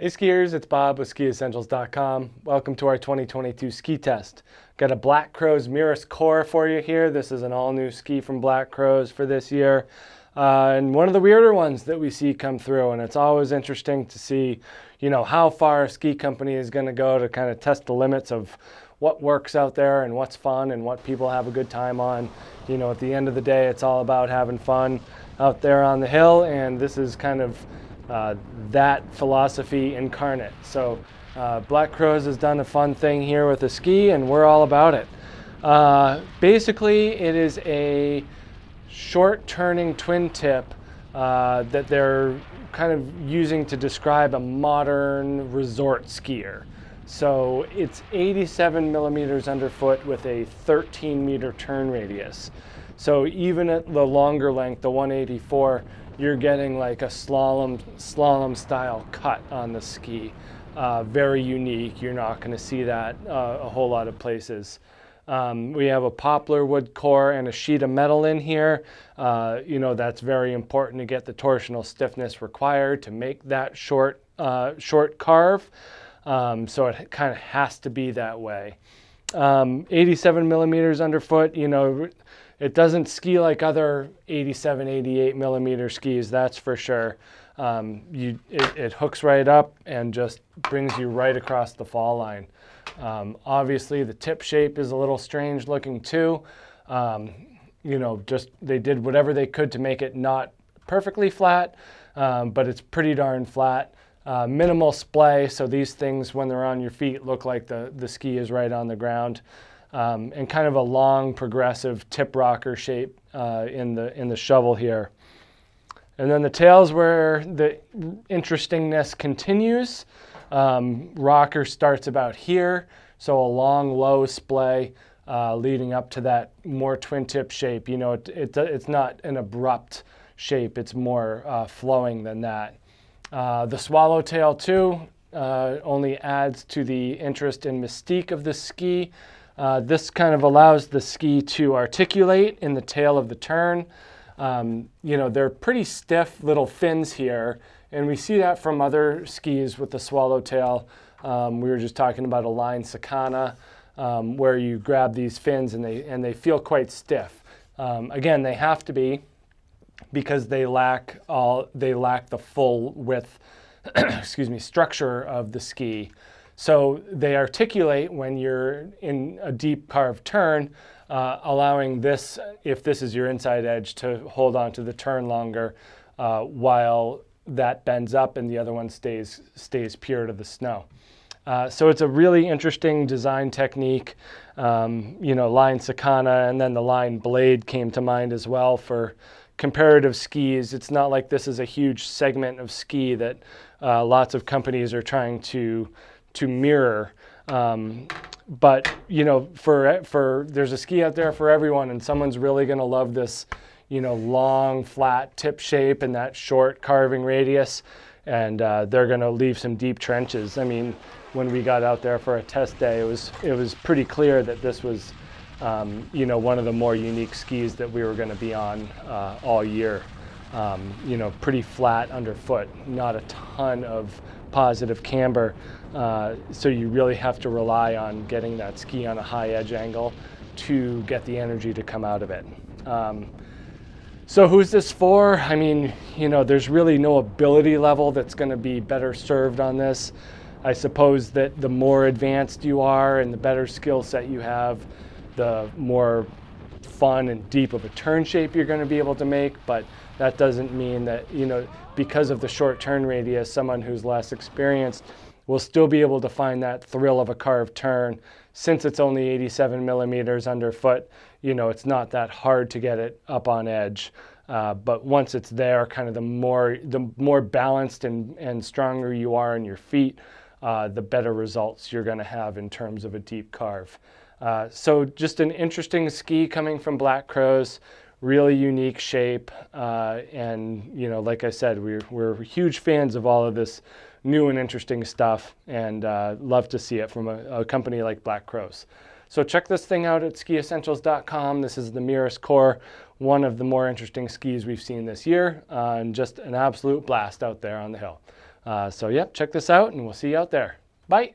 Hey skiers, it's Bob with SkiEssentials.com. Welcome to our 2022 ski test. Got a Black Crow's Mirus core for you here. This is an all-new ski from Black Crow's for this year. And one of the weirder ones that we see come through, and it's always interesting to see, how far a ski company is going to go to kind of test the limits of what works out there and what's fun and what people have a good time on. At the end of the day, it's all about having fun out there on the hill, and this is kind of that philosophy incarnate. So Black Crow's has done a fun thing here with the ski, and we're all about it. Basically, it is a short turning twin tip that they're kind of using to describe a modern resort skier. So it's 87 millimeters underfoot with a 13 meter turn radius. So even at the longer length, the 184, you're getting like a slalom style cut on the ski. Very unique. You're not going to see that a whole lot of places. We have a poplar wood core and a sheet of metal in here. That's very important to get the torsional stiffness required to make that short carve. So it kind of has to be that way. 87 millimeters underfoot, it doesn't ski like other 87, 88 millimeter skis, that's for sure. It hooks right up and just brings you right across the fall line. Obviously the tip shape is a little strange looking too. They did whatever they could to make it not perfectly flat, but it's pretty darn flat. Minimal splay, so these things when they're on your feet look like the ski is right on the ground. And kind of a long progressive tip rocker shape in the shovel here. And then the tail's where the interestingness continues. Rocker starts about here, so a long low splay leading up to that more twin tip shape. It's not an abrupt shape, it's more flowing than that. The swallowtail too only adds to the interest and mystique of the ski. This kind of allows the ski to articulate in the tail of the turn. They're pretty stiff little fins here, and we see that from other skis with the swallowtail. We were just talking about a line Sakana, where you grab these fins and they feel quite stiff. Again, they have to be, because they lack the full width structure of the ski. So they articulate when you're in a deep carved turn, allowing this, if this is your inside edge, to hold on to the turn longer while that bends up and the other one stays pure to the snow. So it's a really interesting design technique. Line Sakana and then the line blade came to mind as well for comparative skis. It's not like this is a huge segment of ski that lots of companies are trying to mirror, but there's a ski out there for everyone, and someone's really going to love this long flat tip shape and that short carving radius, and they're going to leave some deep trenches. I mean, when we got out there for a test day, it was pretty clear that this was one of the more unique skis that we were going to be on all year. Pretty flat underfoot, not a ton of positive camber, so you really have to rely on getting that ski on a high edge angle to get the energy to come out of it. So who's this for? I mean, there's really no ability level that's going to be better served on this. I suppose that the more advanced you are and the better skill set you have, the more fun and deep of a turn shape you're going to be able to make, but that doesn't mean that, because of the short turn radius, someone who's less experienced will still be able to find that thrill of a carved turn. Since it's only 87 millimeters underfoot, it's not that hard to get it up on edge. But once it's there, kind of the more balanced and stronger you are in your feet, the better results you're going to have in terms of a deep carve. So just an interesting ski coming from Black Crow's, really unique shape, and like I said, we're huge fans of all of this new and interesting stuff, and love to see it from a company like Black Crow's. So check this thing out at SkiEssentials.com. This is the Mirus core, one of the more interesting skis we've seen this year, and just an absolute blast out there on the hill. So yeah, check this out and we'll see you out there. Bye.